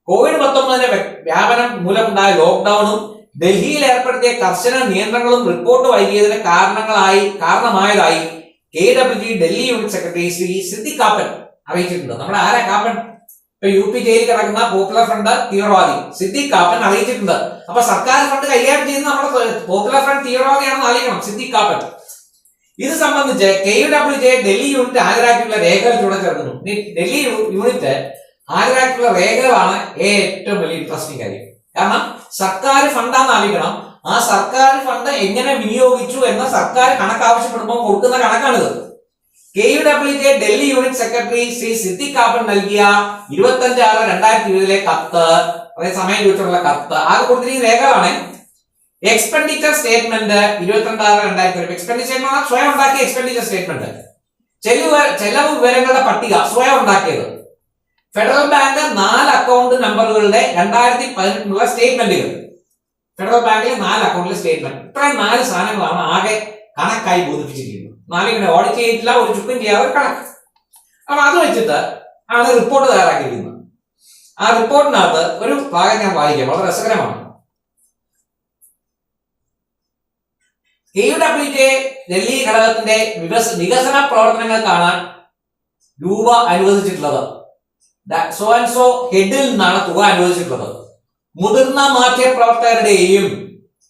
COVID-19 വ്യാപനം മൂലമുണ്ടായ ലോക്ക്ഡൌണും ഡൽഹിയിൽ ഏർപ്പെടുത്തിയ കർശന നിയന്ത്രണങ്ങളും റിപ്പോർട്ട് വൈകിയതിന് കാരണമായതായി KWJ Delhi unit secretary Shri Siddique Kappan അറിയിച്ചിട്ടുണ്ട്. നമ്മുടെ ആരാ കാപ്പൻ? ഇപ്പൊ UP ജയിലിൽ കിടക്കുന്ന പോപ്പുലർ ഫ്രണ്ട് തീവ്രവാദി സിദ്ദിഖ് കാപ്പൻ അറിയിച്ചിട്ടുണ്ട്. അപ്പൊ സർക്കാർ ഫണ്ട് കൈകാര്യം ചെയ്യുന്ന നമ്മുടെ പോപ്പുലർ ഫ്രണ്ട് തീവ്രവാദിയാണെന്ന് അറിയിക്കണം സിദ്ദിഖ് കാപ്പൻ. ഇത് സംബന്ധിച്ച് KWJ ഡൽഹി യൂണിറ്റ് ഹാജരാക്കിയുള്ള രേഖകൾ ചൂടെ ചേർക്കുന്നു. ഡൽഹി യൂണിറ്റ് ഹാജരാക്കിയുള്ള രേഖകളാണ് ഏറ്റവും വലിയ ഇൻട്രസ്റ്റിംഗ് കാര്യം. കാരണം സർക്കാർ ഫണ്ടാന്ന് അറിയിക്കണം. ആ സർക്കാർ ഫണ്ട് എങ്ങനെ വിനിയോഗിച്ചു എന്ന സർക്കാർ കണക്ക് ആവശ്യപ്പെടുമ്പോൾ കൊടുക്കുന്ന കണക്കാണിത്. KWJ Delhi unit secretary Shri Siddique Kappan നൽകിയ 25/6/2020 കത്ത്, അതായത് സമയം ചോദിച്ചുള്ള കത്ത്, ആകെ കൊടുത്തിരിക്കുന്ന രേഖകളാണ്. Expenditure statement 22/6/2020. എക്സ്പെൻഡിച്ചർ സ്വയം ഉണ്ടാക്കിയ എക്സ്പെൻഡിച്ചർ സ്റ്റേറ്റ്മെന്റ്. ചെലവ് വിവരങ്ങളുടെ പട്ടിക സ്വയം ഉണ്ടാക്കിയത്. ഫെഡറൽ ബാങ്ക് 4 അക്കൗണ്ട് നമ്പറുകളുടെ 2018 സ്റ്റേറ്റ്മെന്റുകൾ. ഫെഡറൽ ബാങ്കിലെ 4 അക്കൗണ്ടിലെ സ്റ്റേറ്റ്മെന്റ്. ഇത്രയും 4 സാധനങ്ങളാണ് ആകെ കണക്കായി ബോധിപ്പിച്ചിരിക്കുന്നത്. 4 ഇങ്ങനെ ഓഡിറ്റ് ചെയ്തിട്ടില്ല, ഒരു ചുക്കും ചെയ്യാതെ കണക്ക്. അപ്പൊ അത് വെച്ചിട്ട് ആണ് റിപ്പോർട്ട് തയ്യാറാക്കിയിരിക്കുന്നത്. ആ റിപ്പോർട്ടിനകത്ത് ഒരു ഭാഗം ഞാൻ വായിക്കാം, വളരെ രസകരമാണ്. KWJ ഡൽഹി ഘടകത്തിന്റെ വികസന പ്രവർത്തനങ്ങൾക്കാണ് രൂപ അനുവദിച്ചിട്ടുള്ളത്. സോ ആൻഡ് സോ ഹെഡിൽ നിന്നാണ് തുക അനുവദിച്ചിട്ടുള്ളത്. മുതിർന്ന മാധ്യമപ്രവർത്തകരുടെയും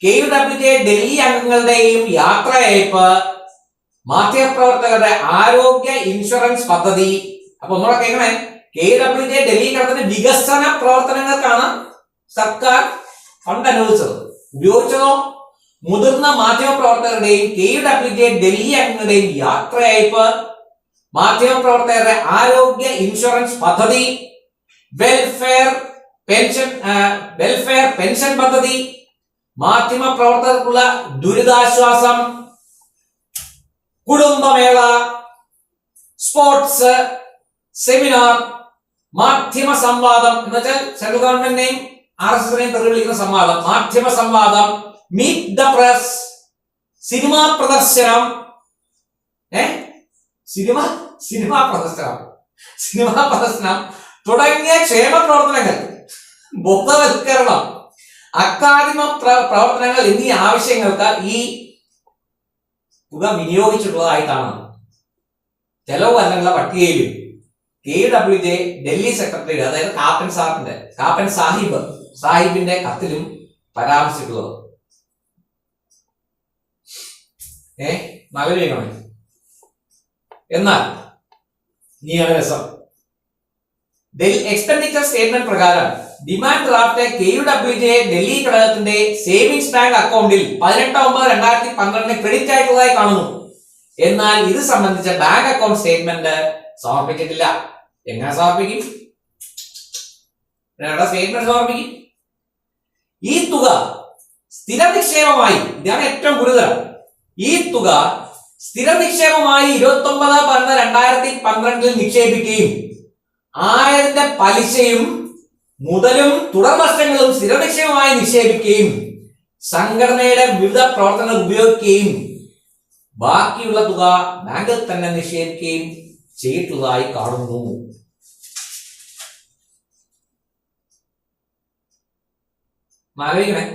KWJ ഡൽഹി അംഗങ്ങളുടെയും യാത്രയയപ്പ്, മാധ്യമപ്രവർത്തകരുടെ ആരോഗ്യ ഇൻഷുറൻസ് പദ്ധതി. അപ്പൊ നമ്മളൊക്കെ എങ്ങനെ KWJ ഡൽഹി ഘടകത്തിന്റെ വികസന പ്രവർത്തനങ്ങൾക്കാണ് സർക്കാർ ഫണ്ട് അനുവദിച്ചത്. ഉപയോഗിച്ചതോ മുതിർന്ന മാധ്യമപ്രവർത്തകരുടെയും KWJ ഡൽഹി അംഗങ്ങളുടെയും യാത്രയയപ്പ്, മാധ്യമപ്രവർത്തകരുടെ ആരോഗ്യ ഇൻഷുറൻസ് പദ്ധതി, വെൽഫെയർ പെൻഷൻ പദ്ധതി, മാധ്യമപ്രവർത്തകർക്കുള്ള ദുരിതാശ്വാസം, കുടുംബമേള, സ്പോർട്സ്, സെമിനാർ, മാധ്യമ സംവാദം എന്ന് വെച്ചാൽ സെൻട്രൽ ഗവൺമെന്റിനെയും RSSനെയും തെറി വിളിക്കുന്ന സംവാദം, മാധ്യമ സംവാദം, മീറ്റ് ദ പ്രസ്, സിനിമാ പ്രദർശനം, സിനിമാ പ്രദർശനം തുടങ്ങിയ ക്ഷേമ പ്രവർത്തനങ്ങൾ, ബോധവൽക്കരണം, അക്കാദമിക പ്രവർത്തനങ്ങൾ എന്നീ ആവശ്യങ്ങൾക്ക് ഈ തുക വിനിയോഗിച്ചിട്ടുള്ളതായിട്ടാണ് ചെലവ് വരങ്ങളുടെ പട്ടികയിലും KWJ ഡൽഹി സെക്രട്ടറി, അതായത് കാപ്പൻ സാഹിബിന്റെ കത്തിലും പരാമർശിച്ചിട്ടുള്ളത്. നല്ലതാണ്. എന്നാൽ ഇനിയാണ് രസം. എക്സ്പെൻഡിച്ചർ സ്റ്റേറ്റ്മെന്റ് പ്രകാരം ഡിമാൻഡ് ഡ്രാഫ്റ്റ് KUWJ ഡൽഹി ഘടകത്തിന്റെ സേവിങ്സ് ബാങ്ക് അക്കൗണ്ടിൽ 18/9/2012 ക്രെഡിറ്റ് ആയിട്ടുള്ളതായി കാണുന്നു. എന്നാൽ ഇത് സംബന്ധിച്ച ബാങ്ക് അക്കൗണ്ട് സ്റ്റേറ്റ്മെന്റ് സമർപ്പിച്ചിട്ടില്ല. എങ്ങനെ സമർപ്പിക്കും? സ്റ്റേറ്റ്മെന്റ് സമർപ്പിക്കും. ഈ തുക സ്ഥിര നിക്ഷേപമായി, ഇതാണ് ഏറ്റവും ഗുരുതരം, ഈ തുക സ്ഥിര നിക്ഷേപമായി 29/11/2012 നിക്ഷേപിക്കുകയും ആയതിന്റെ പലിശയും മുതലും തുടർ നഷ്ടങ്ങളും സ്ഥിര നിക്ഷേപമായി നിക്ഷേപിക്കുകയും സംഘടനയുടെ വിവിധ പ്രവർത്തനങ്ങൾ ഉപയോഗിക്കുകയും ബാക്കിയുള്ള തുക ബാങ്കിൽ തന്നെ നിക്ഷേപിക്കുകയും ചെയ്തിട്ടുള്ളതായി കാണുന്നു. ആലോചിക്കണേ.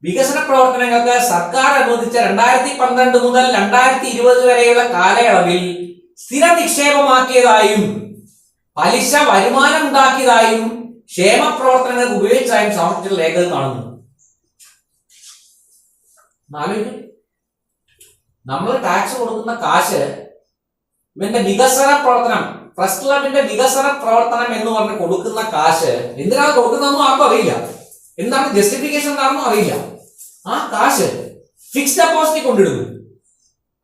വികസന പ്രവർത്തനങ്ങൾക്ക് സർക്കാർ അനുവദിച്ച 2012 മുതൽ 2020 വരെയുള്ള കാലയളവിൽ സ്ഥിര നിക്ഷേപമാക്കിയതായും പലിശ വരുമാനം ഉണ്ടാക്കിയതായും ക്ഷേമ പ്രവർത്തനങ്ങൾക്ക് ഉപയോഗിച്ചായും സമർപ്പിച്ച രേഖകൾ കാണുന്നു. നമ്മൾ ടാക്സ് കൊടുക്കുന്ന കാശ് ഇവന്റെ വികസന പ്രവർത്തനം, പ്രസ് ക്ലബിന്റെ വികസന പ്രവർത്തനം എന്ന് പറഞ്ഞ് കൊടുക്കുന്ന കാശ് എന്തിനാണ് കൊടുക്കുന്നതെന്നും ആർക്കും അറിയില്ല. എന്താണ് ജസ്റ്റിഫിക്കേഷൻ എന്താണെന്നും അറിയില്ല. ആ കാശ് ഫിക്സ്ഡ് ഡെപ്പോസിറ്റ് കൊണ്ടിടുന്നു.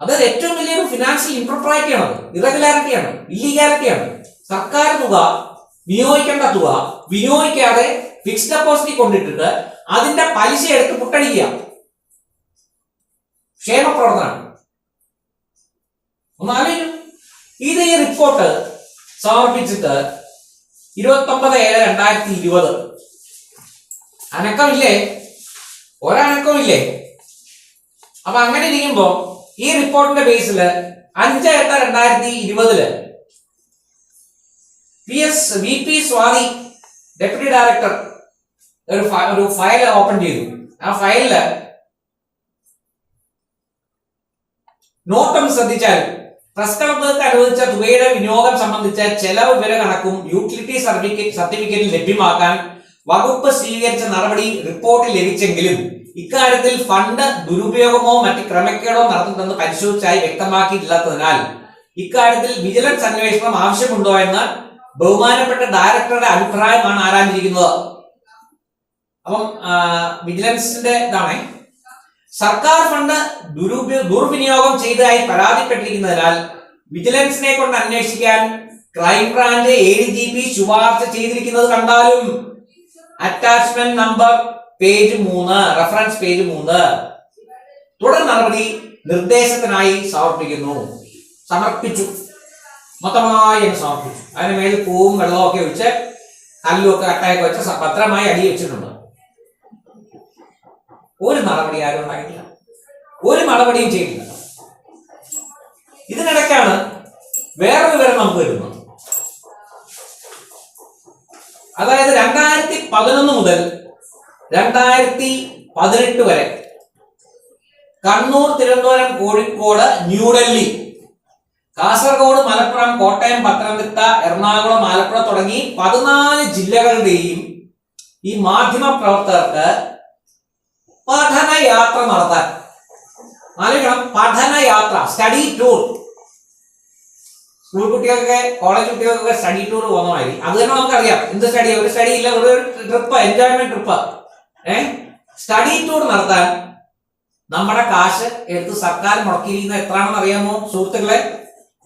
അതായത് ഏറ്റവും വലിയൊരു ഫിനാൻഷ്യൽ ഇംപ്രോപ്രൈറ്റിയാണ്, ഇറഗുലാരിറ്റിയാണ്, ഇല്ലീഗാലിറ്റിയാണ്. സർക്കാർ തുക വിനിയോഗിക്കേണ്ട തുക വിനിയോഗിക്കാതെ ഫിക്സ്ഡ് ഡെപ്പോസിറ്റ് കൊണ്ടിട്ടിട്ട് അതിന്റെ പലിശ എടുത്ത് പുട്ടടിക്കുക. ക്ഷേമ പ്രവർത്തനം ഒന്നാലോചിക്കും. ഇത് ഈ റിപ്പോർട്ട് സമർപ്പിച്ചിട്ട് 29/7/2020. അനക്കമില്ലേ? ഒരനക്കമില്ലേ? അപ്പൊ അങ്ങനെ ഇരിക്കുമ്പോ ഈ റിപ്പോർട്ടിന്റെ ബേസിൽ 5/8/2020 VP സ്വാതി ഡെപ്യൂട്ടി ഡയറക്ടർ ഒരു ഫയൽ ഓപ്പൺ ചെയ്തു. ആ ഫയലില് നോട്ടൊന്ന് ശ്രദ്ധിച്ചാൽ പ്രസ് ക്ലബ്ബുകൾക്ക് അനുവദിച്ച തുകയുടെ വിനിയോഗം സംബന്ധിച്ച ചെലവ് വിവര കണക്കും യൂട്ടിലിറ്റി സർട്ടിഫിക്കറ്റും ലഭ്യമാക്കാൻ വകുപ്പ് സ്വീകരിച്ച നടപടി റിപ്പോർട്ടിൽ ലഭിച്ചെങ്കിലും ഇക്കാര്യത്തിൽ ഫണ്ട് ദുരുപയോഗമോ മറ്റ് ക്രമക്കേടോ നടത്തുന്നുണ്ടെന്ന് പരിശോധിച്ചായി വ്യക്തമാക്കിയിട്ടില്ലാത്തതിനാൽ ഇക്കാര്യത്തിൽ വിജിലൻസ് അന്വേഷണം ആവശ്യമുണ്ടോ എന്ന് ബഹുമാനപ്പെട്ട ഡയറക്ടറുടെ അഭിപ്രായമാണ് ആരാഞ്ഞിരിക്കുന്നത്. അപ്പം വിജിലൻസിന്റെ ഇതാണ് സർക്കാർ ഫണ്ട് ദുർവിനിയോഗം ചെയ്തതായി പരാതിപ്പെട്ടിരിക്കുന്നതിനാൽ വിജിലൻസിനെ കൊണ്ട് അന്വേഷിക്കാൻ ക്രൈംബ്രാഞ്ച് ADGP ശുപാർശ ചെയ്തിരിക്കുന്നത് കണ്ടാലും attachment number page 3 reference page 3 തുടർ നടപടി നിർദ്ദേശത്തിനായി സമർപ്പിച്ചു. മൊത്തമായി സമർപ്പിച്ചു. അതിന് മേൽ പൂവും വെള്ളവും ഒക്കെ ഒഴിച്ച് കല്ലും ഒക്കെ കട്ടായൊക്കെ വെച്ച് ഭദ്രമായി അടി വെച്ചിട്ടുണ്ട്. ഒരു നടപടി ആരും ഉണ്ടായിട്ടില്ല, ഒരു നടപടിയും ചെയ്തില്ല. ഇതിനിടയ്ക്കാണ് വേറൊരു വിവരം നമുക്ക് വരുന്നത്. അതായത് 2011 മുതൽ 2018 വരെ കണ്ണൂർ, തിരുവനന്തപുരം, കോഴിക്കോട്, ന്യൂഡൽഹി, കാസർഗോഡ്, മലപ്പുറം, കോട്ടയം, പത്തനംതിട്ട, എറണാകുളം, ആലപ്പുഴ തുടങ്ങി 14 ജില്ലകളുടെയും ഈ മാധ്യമ പ്രവർത്തകർക്ക് പഠനയാത്ര നടത്താൻ, പഠനയാത്ര, സ്റ്റഡി ടൂർ, സ്കൂൾ കുട്ടികൾക്ക്, കോളേജ് കുട്ടികൾക്കൊക്കെ സ്റ്റഡി ടൂർ പോകുന്ന മാതിരി. അത് തന്നെ നമുക്കറിയാം. എന്ത് സ്റ്റഡി? ഒരു സ്റ്റഡി ഇല്ല, ഒരു trip, enjoyment trip. Study tour നടത്താൻ നമ്മുടെ കാശ് എടുത്ത് സർക്കാർ മുടക്കിയിരിക്കുന്ന എത്രയാണെന്ന് അറിയാമോ സുഹൃത്തുക്കളെ?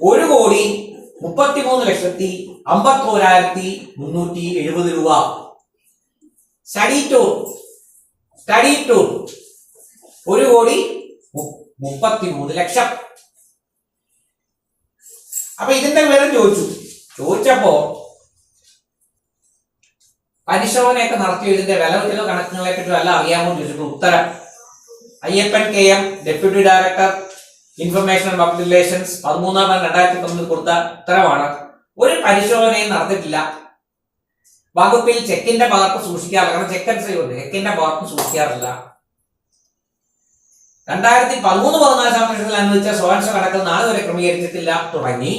1,33,51,370 രൂപ. Study tour 1,33,00,000. അപ്പൊ ഇതിന്റെ വിവരം ചോദിച്ചപ്പോ പരിശോധനയൊക്കെ നടത്തിയ ഇതിന്റെ വില ചെലവ് കണക്കുകളെ പറ്റി വല്ല അറിയാമോ ചോദിച്ചിട്ട് ഉത്തരം Ayyappan KM deputy director information and public relations 13/2009 കൊടുത്ത ഉത്തരവാണ്. ഒരു പരിശോധനയും നടത്തിയിട്ടില്ല. വകുപ്പിൽ ചെക്കിന്റെ പകർപ്പ് സൂക്ഷിക്കാറില്ല. കാരണം ചെക്കിന്റെ പകർപ്പ് സൂക്ഷിക്കാറില്ല. 2013-14 സംവത്സരത്തിൽ അനുവദിച്ച സ്വകാര്യ കണക്കുകൾ നാളെ വരെ ക്രമീകരിച്ചിട്ടില്ല തുടങ്ങി.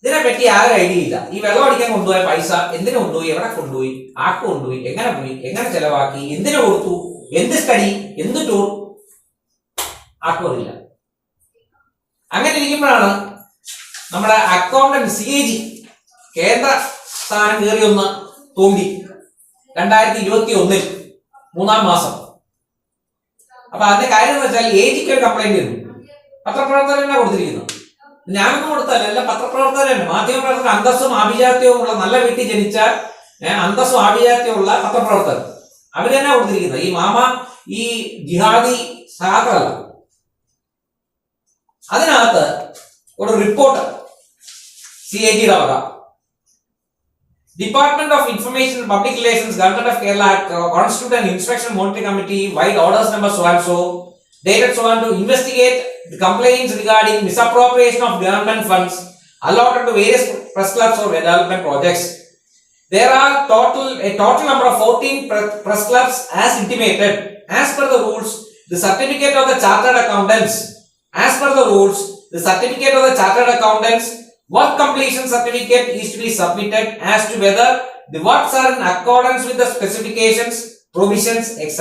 ഇതിനെപ്പറ്റി ആരും ഐഡിയ ഇല്ല. ഈ വെള്ളം അടിക്കാൻ കൊണ്ടുപോയ പൈസ എന്തിനു കൊണ്ടുപോയി, എവിടെ കൊണ്ടുപോയി, ആർക്ക് കൊണ്ടുപോയി, എങ്ങനെ പോയി, എങ്ങനെ ചെലവാക്കി, എന്തിനു കൊടുത്തു, എന്ത് സ്റ്റഡി, എന്ത് ടൂർ ആർക്കും അറിയില്ല. അങ്ങനെ ഇരിക്കുമ്പോഴാണ് നമ്മുടെ അക്കൗണ്ടന്റ് CAG കേന്ദ്ര സ്ഥാനം കയറി ഒന്ന് തോണ്ടി 2021 3-ാം മാസം. അപ്പൊ അതിന്റെ കാര്യം എന്ന് വെച്ചാൽ AGക്ക് ഒരു കംപ്ലൈന്റ് ചെയ്തു. പത്രപ്രവർത്തകരെന്നെ കൊടുത്തിരിക്കുന്നു. ഞാനൊന്നും കൊടുത്തല്ല, എല്ലാ പത്രപ്രവർത്തകരാണ്. മാധ്യമപ്രവർത്തകർ അന്തസ്സും ആഭിജാത്യവും ഉള്ള, നല്ല വീട്ടിൽ ജനിച്ച അന്തസ്സും ആഭിജാത്യമുള്ള പത്രപ്രവർത്തകർ അവര് തന്നെ കൊടുത്തിരിക്കുന്നത്. ഈ മാമ ഈ ജിഹാദി സഹാക്കളല്ല. അതിനകത്ത് ഒരു റിപ്പോർട്ട് CAGയുടെ വക, Department of Information and Public Relations, Government of Kerala constituted an inspection monitoring committee, wide orders number so and so, dated so and to investigate the complaints regarding misappropriation of government funds allotted to various press clubs or development projects. There are a total number of 14 press clubs as intimated. As per the rules, the certificate of the chartered accountants, work completion certificate is to be submitted as to whether the works are in accordance with the specifications, provisions, etc.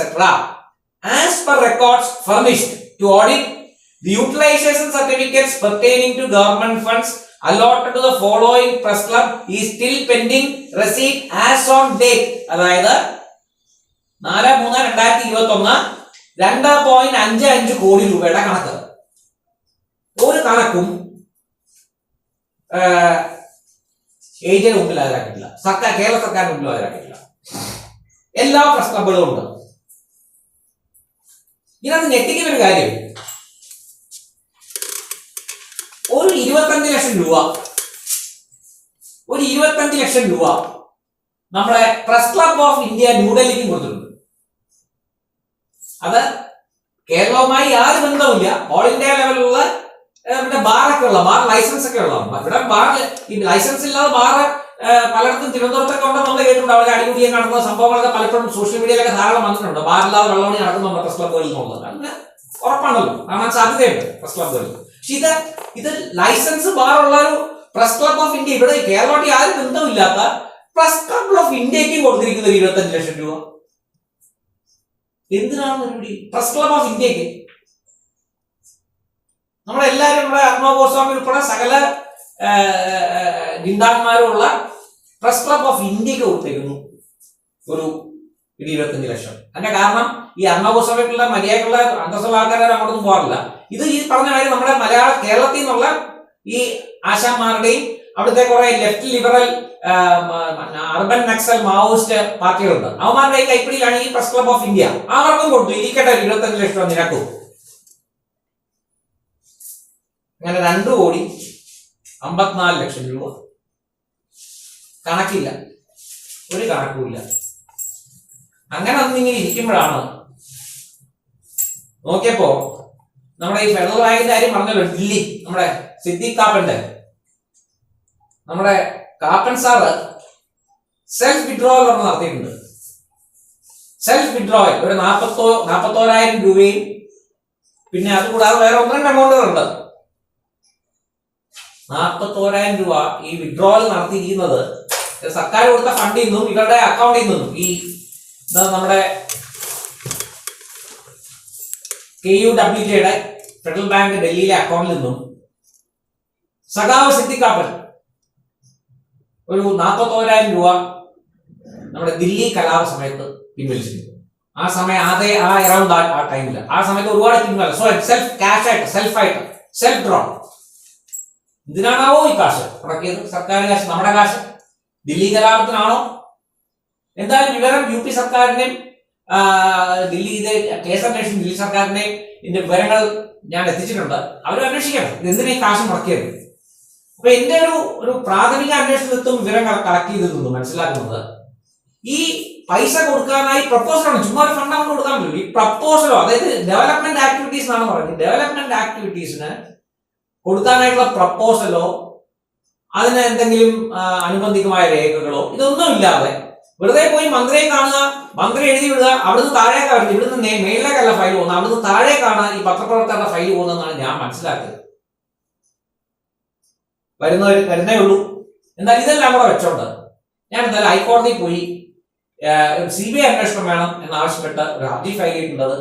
As per records furnished to audit, the utilization certificates pertaining to government funds allotted to the following press club is still pending receipt as on date. അതായത് 4/3/2021 2.55 കോടി രൂപയുടെ കണക്ക്. ഒരു കണക്കും agent മുമ്പിൽ ഹാജരാക്കിയിട്ടില്ല, കേരള സർക്കാരിന് മുമ്പിൽ ഹാജരാക്കിയിട്ടില്ല. എല്ലാ പ്രസ് ക്ലബുകളും ഉണ്ട്. ഇതിനകത്ത് ഞെട്ടിക്കുന്ന ഒരു കാര്യം, ഒരു 25 ലക്ഷം രൂപ നമ്മുടെ പ്രസ് ക്ലബ് ഓഫ് ഇന്ത്യ ന്യൂഡൽഹിക്കും കൊടുത്തിട്ടുണ്ട്. അത് കേരളവുമായി യാതൊരു ബന്ധവുമില്ല. ഓൾ ഇന്ത്യ ലെവലിലുള്ള ബാറൊക്കെ ഉള്ള, ബാർ ലൈസൻസ് ഒക്കെ ഉള്ള, ഇവിടെ ബാർ ലൈസൻസ് ഇല്ലാതെ ബാർ പലയിടത്തും തിരുവനന്തപുരത്തൊക്കെ ഉണ്ടെന്ന് നമ്മൾ കേട്ടിട്ടുണ്ട്. അവിടെ അടികൂടിയെ നടക്കുന്ന സംഭവങ്ങളൊക്കെ പലപ്പോഴും സോഷ്യൽ മീഡിയയിലൊക്കെ ധാരാളം വന്നിട്ടുണ്ട്. ബാറില്ലാതെ വെള്ളമണി നടക്കുന്നുണ്ട് പ്രസ് ക്ലബുകളിൽ നിന്നുള്ളത്. അങ്ങനെ ഉറപ്പാണല്ലോ, കാണാൻ സാധ്യതയുണ്ട് പ്രസ് ക്ലബുകളിൽ. പക്ഷെ ഇത് ലൈസൻസ് ബാറുള്ള ഒരു പ്രസ് ക്ലബ് ഓഫ് ഇന്ത്യ, ഇവിടെ കേരളമായിട്ട് യാതൊരു ബന്ധമില്ലാത്ത പ്രസ് ക്ലബ് ഓഫ് ഇന്ത്യക്ക് കൊടുത്തിരിക്കുന്ന 25 ലക്ഷം രൂപ എന്തിനാണ് പ്രസ് ക്ലബ് ഓഫ് ഇന്ത്യക്ക്? നമ്മളെല്ലാവരും നമ്മുടെ അർണവ് ഗോസ്വാമി ഉൾപ്പെടെ സകല ജിന്താന്മാരുള്ള പ്രസ് ക്ലബ് ഓഫ് ഇന്ത്യക്ക് കൊടുത്തിരിക്കുന്നു ഒരു 25 ലക്ഷം. അതിന്റെ കാരണം ഈ അർണവ് ഗോസ്വാമിക്കുള്ള മര്യാദക്കുള്ള അന്തസ്സുള്ള ആൾക്കാരും അങ്ങോട്ടൊന്നും പോകാറില്ല. ഇത് ഈ പറഞ്ഞ കാര്യം നമ്മുടെ കേരളത്തിൽ നിന്നുള്ള ഈ ആശാന്മാരുടെയും അവിടുത്തെ കുറെ left liberal urban Naxal Maoist പാർട്ടികളുണ്ട്. അവന്മാരുടെ കൈപ്പിടിയിലാണ് ഈ പ്രസ് ക്ലബ് ഓഫ് ഇന്ത്യ. അവർക്കും കൊടുത്തു, ഇരിക്കട്ടെ 25 ലക്ഷം നിരക്കും. അങ്ങനെ 2.54 ലക്ഷം രൂപ. കണക്കില്ല, ഒരു കണക്കുമില്ല. അങ്ങനെ ഒന്നിങ്ങനെ ഇരിക്കുമ്പോഴാണ് നോക്കിയപ്പോ നമ്മുടെ ഈ ഫെഡറൽ ബാങ്കിന്റെ കാര്യം പറഞ്ഞല്ലോ, ദില്ലി നമ്മുടെ സിദ്ദീഖ് കാപ്പന്റെ, നമ്മുടെ കാപ്പൻ സാറ് സെൽഫ് വിഡ്രോവൽ നടത്തിയിട്ടുണ്ട്. സെൽഫ് വിഡ്രോവൽ ഒരു 41,000 രൂപയും പിന്നെ അതുകൂടാതെ വേറെ 1-2 എമൗണ്ടുകളുണ്ട്. 41,000 രൂപ ഈ വിഡ്രോവൽ നടത്തിയിരിക്കുന്നത് സർക്കാർ കൊടുത്ത ഫണ്ടിൽ നിന്നും ഇവരുടെ അക്കൗണ്ടിൽ നിന്നും, ഈ നമ്മുടെ KUWJയുടെ ഫെഡറൽ ബാങ്ക് ഡൽഹിയിലെ അക്കൗണ്ടിൽ നിന്നും സഖാവ് സിദ്ദീഖ് കാപ്പൻ ഒരു 41,000 രൂപ നമ്മുടെ ദില്ലി കലാപ സമയത്ത് പിൻവലിച്ചിരുന്നു. ആ സമയം ആ അറൗണ്ട് ആ ടൈമിൽ ആ സമയത്ത് ഒരുപാട് പിൻവലിച്ചു. സെൽഫ് ക്യാഷ് ആയിട്ട് സെൽഫ് ഡ്രോ. എന്തിനാണാവോ ഈ കാശ് മുടക്കിയത്? സർക്കാർ കാശ്, നമ്മുടെ കാശ്. ദില്ലി കലാപത്തിനാണോ? എന്തായാലും വിവരം UP സർക്കാരിന്റെയും ദില്ലി കേസ് അന്വേഷണം ദില്ലി സർക്കാരിന്റെയും ഇതിന്റെ വിവരങ്ങൾ ഞാൻ എത്തിച്ചിട്ടുണ്ട്. അവർ അന്വേഷിക്കണം എന്തിനാ ഈ കാശ് മുടക്കിയത്. അപ്പൊ എന്റെ ഒരു പ്രാഥമിക അന്വേഷണത്തിലും വിവരങ്ങൾ കളക്ട് ചെയ്തിരുന്നു മനസ്സിലാക്കുന്നത്, ഈ പൈസ കൊടുക്കാനായി പ്രപ്പോസലാണ്, ചുമ്മാ ഒരു ഫണ്ട് അങ്ങോട്ട് കൊടുക്കാൻ പറ്റില്ല. ഈ പ്രപ്പോസലോ, അതായത് ഡെവലപ്മെന്റ് ആക്ടിവിറ്റീസ് എന്നാണ് പറയുന്നത്, ഡെവലപ്മെന്റ് ആക്ടിവിറ്റീസിന് കൊടുക്കാനായിട്ടുള്ള പ്രപ്പോസലോ അതിന് എന്തെങ്കിലും അനുബന്ധികമായ രേഖകളോ ഇതൊന്നും ഇല്ലാതെ വെറുതെ പോയി മന്ത്രിയെ കാണുക, മന്ത്രി എഴുതി വിടുക, അവിടുന്ന് താഴേക്ക് വരുന്നത്, ഇവിടുന്ന് മേളിലേക്കല്ല ഫയൽ പോകുന്നത്, അവിടുന്ന് താഴേക്കാണ് ഈ പത്രപ്രവർത്തകരുടെ ഫയൽ പോകുന്നതെന്നാണ് ഞാൻ മനസ്സിലാക്കിയത്. വരുന്നേ ഉള്ളൂ. എന്നാൽ ഇതെല്ലാം കൂടെ വെച്ചോണ്ട് ഞാൻ എന്തായാലും ഹൈക്കോടതിയിൽ പോയി CBI അന്വേഷണം വേണം എന്നാവശ്യപ്പെട്ട് ഒരു ഹർജി ഫയൽ ചെയ്തിട്ടുള്ളത്.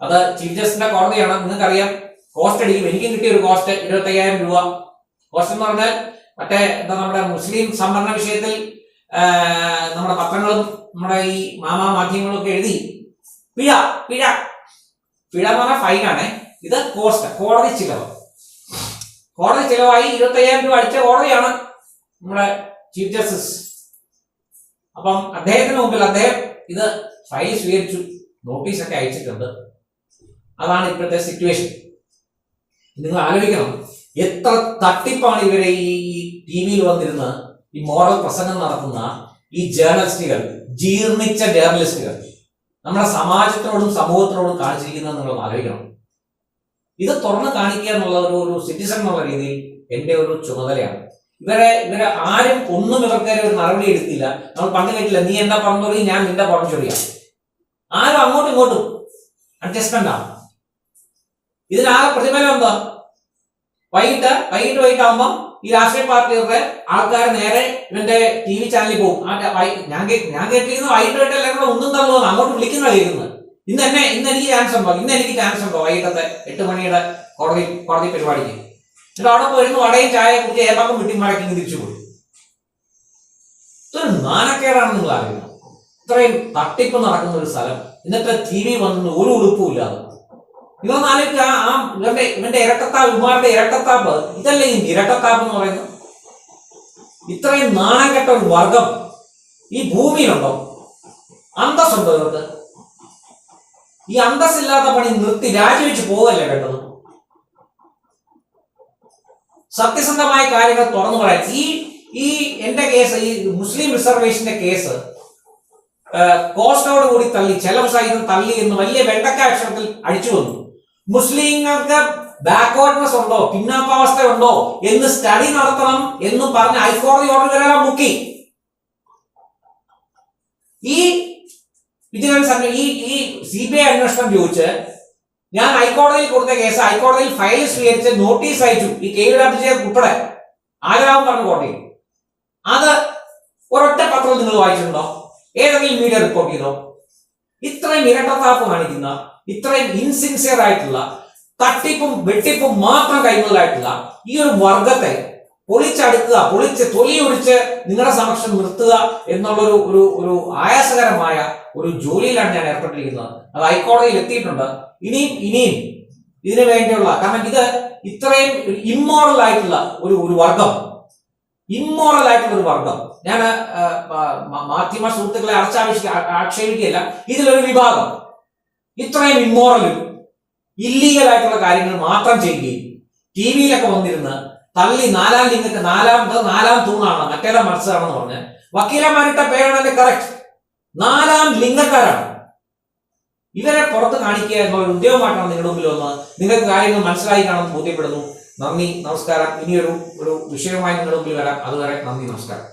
അത് ചീഫ് ജസ്റ്റിന്റെ കോടതിയാണ്. നിങ്ങൾക്കറിയാം, കോസ്റ്റ് അടിക്കും. എനിക്കും കിട്ടിയ ഒരു കോസ്റ്റ് 25,000 രൂപ. കോസ്റ്റ് എന്ന് പറഞ്ഞാൽ മറ്റേ നമ്മുടെ മുസ്ലിം സംവരണ വിഷയത്തിൽ നമ്മുടെ പത്രങ്ങളും നമ്മുടെ ഈ മാധ്യമങ്ങളും ഒക്കെ എഴുതി പിഴ പിഴ പിഴ എന്ന് പറഞ്ഞാൽ ഫൈനാണ്. ഇത് കോസ്റ്റ്, കോടതി ചിലവായി 25,000 രൂപ അടിച്ച കോടതിയാണ് നമ്മുടെ ചീഫ് ജസ്റ്റിസ്. അപ്പം അദ്ദേഹത്തിന് മുമ്പിൽ അദ്ദേഹം ഇത് ഫയൽ സ്വീകരിച്ചു, നോട്ടീസൊക്കെ അയച്ചിട്ടുണ്ട്. അതാണ് ഇപ്പോഴത്തെ സിറ്റുവേഷൻ. നിങ്ങൾ ആലോചിക്കണം, എത്ര തട്ടിപ്പാണ് ഇവരെ ഈ TV-യിൽ വന്നിരുന്ന് ഈ മോറൽ പ്രസംഗം നടത്തുന്ന ഈ ജേർണലിസ്റ്റുകൾ, ജീർണിച്ച ജേർണലിസ്റ്റുകൾ നമ്മുടെ സമാജത്തിനോടും സമൂഹത്തിനോടും കാണിച്ചിരിക്കുന്നത് നിങ്ങൾ ആലോചിക്കണം. ഇത് തുറന്നു കാണിക്കുക എന്നുള്ള ഒരു സിറ്റിസൺ എന്നുള്ള രീതിയിൽ എന്റെ ഒരു ചുമതലയാണ്. ഇവരെ ആരും ഒന്നും ഇവർക്കേറെ ഒരു നടപടി എടുത്തില്ല. നമ്മൾ പണ്ട് കേട്ടില്ല, നീ എന്താ പറഞ്ഞോളി, ഞാൻ നിന്റെ പറഞ്ഞു ചൊറിയാം. ആരും അങ്ങോട്ടും ഇങ്ങോട്ടും അഡ്ജസ്റ്റ്മെന്റ് ആണ്. ഇതിനാകെ പ്രതിഫലം എന്താ? വൈകിട്ടാകുമ്പം ഈ രാഷ്ട്രീയ പാർട്ടികളുടെ ആൾക്കാർ നേരെ ഇവന്റെ TV ചാനലിൽ പോകും. ഞാൻ കേട്ടിരിക്കുന്നത് വൈകിട്ട് എല്ലാവരും കൂടെ ഒന്നും തള്ളുന്നു, അങ്ങോട്ട് വിളിക്കുന്ന കഴിയുന്നത്. ഇന്ന് എനിക്ക് ചാൻസ് ഉണ്ടോ വൈകിട്ടത്തെ 8 മണിയുടെ കോടതി പരിപാടിക്ക്? എന്നിട്ട് അവിടെ പോയിരുന്നു വടയും ചായ കുടിച്ച് ഏപ്പാക്കം വിട്ടി മടക്കി തിരിച്ചു പോയി. ഇതൊരു നാണക്കേടാണ് നിങ്ങൾ അറിയുന്നത്. ഇത്രയും തട്ടിപ്പ് നടക്കുന്ന ഒരു സ്ഥലം, എന്നിട്ട് TV വന്നു ഒരു ഉടുപ്പും ഇല്ലാതെ. ഇതൊന്ന് ആലോചിക്കുക, ഇവന്റെ ഇരട്ടത്താപ്പ്, ഇവന്മാരുടെ ഇരട്ടത്താപ്പ് ഇതല്ലേ ഈ ഇരട്ടത്താപ്പ് എന്ന് പറയുന്നത്? ഇത്രയും നാണം കെട്ട ഒരു വർഗം ഈ ഭൂമിയിലുണ്ടോ? അന്തസ്സുണ്ടോ ഇവർക്ക്? ഈ അന്തസ്സില്ലാത്ത പണി നിർത്തി രാജിവെച്ച് പോകല്ലേ വേണ്ടത്. സത്യസന്ധമായ കാര്യങ്ങൾ തുറന്നു പറയാൻ. ഈ എന്റെ കേസ്, ഈ മുസ്ലിം റിസർവേഷന്റെ കേസ് കോസ്റ്റോട് കൂടി തള്ളി, ചെലവ് സഹിതം തള്ളി എന്ന് വലിയ വെണ്ടക്ക അക്ഷരത്തിൽ അടിച്ചു വന്നു. മുസ്ലിങ്ങൾക്ക് ബാക്ക്വേർഡ്നെസ് ഉണ്ടോ, പിന്നാക്കാവസ്ഥ ഉണ്ടോ എന്ന് സ്റ്റഡി നടത്തണം എന്ന് പറഞ്ഞ് ഹൈക്കോടതി ഓർഡർ വരാൻ മുക്കി. ഈ വിജിലൻസ് ഈ CBI അന്വേഷണം ചോദിച്ച് ഞാൻ ഹൈക്കോടതിയിൽ കൊടുത്ത കേസ് ഹൈക്കോടതിയിൽ ഫയൽ സ്വീകരിച്ച് നോട്ടീസ് അയച്ചു. ഈ KWJ ഉൾപ്പെടെ ആഗ്രാമം പറഞ്ഞ കോടതിയിൽ. അത് ഒരൊറ്റ പത്രത്തിൽ നിങ്ങൾ വായിച്ചിട്ടുണ്ടോ? ഏതെങ്കിലും മീഡിയ റിപ്പോർട്ട് ചെയ്തോ? ഇത്രയും ഇരട്ടത്താപ്പ് കാണിക്കുന്ന, ഇത്രയും ഇൻസിൻസിയർ ആയിട്ടുള്ള, തട്ടിപ്പും വെട്ടിപ്പും മാത്രം കൈമുതലായിട്ടുള്ള ഈ ഒരു വർഗത്തെ പൊളിച്ചടുക്കുക, തൊലിയൊഴിച്ച് നിങ്ങളുടെ സമക്ഷം നിർത്തുക എന്നുള്ള ഒരു ആയാസകരമായ ഒരു ജോലിയിലാണ് ഞാൻ ഏർപ്പെട്ടിരിക്കുന്നത്. അത് ഹൈക്കോടതിയിൽ എത്തിയിട്ടുണ്ട്. ഇനിയും ഇതിനു വേണ്ടിയുള്ള, കാരണം ഇത് ഇത്രയും ഇമ്മോറൽ ആയിട്ടുള്ള ഒരു വർഗം, ഞാൻ മാധ്യമ സുഹൃത്തുക്കളെ ആക്ഷേപിക്കുകയല്ല, ഇതിലൊരു വിഭാഗം ഇത്രയും ഇമ്മോറലും ഇല്ലീഗൽ ആയിട്ടുള്ള കാര്യങ്ങൾ മാത്രം ചെയ്യുകയും TV-യിലൊക്കെ വന്നിരുന്ന് തള്ളി നാലാം തൂണാണ്, മറ്റേതാ മത്സരമാണെന്ന് പറഞ്ഞ് വക്കീലന്മാരിട്ട പേരാണ് എന്റെ കറക്റ്റ്. 4ാം ലിംഗക്കാരാണ്. ഇവരെ പുറത്ത് കാണിക്കുക എന്നുള്ള ഉദ്യോഗമായിട്ടാണ് നിങ്ങളുടെ മുമ്പിൽ വന്ന് നിങ്ങൾക്ക് കാര്യങ്ങൾ മനസ്സിലായി കാണുമെന്ന് ബോധ്യപ്പെടുന്നു. നന്ദി, നമസ്കാരം. ഇനിയൊരു വിഷയവുമായി നിങ്ങളുടെ മുമ്പിൽ വരാം. അതുവരെ നന്ദി, നമസ്കാരം.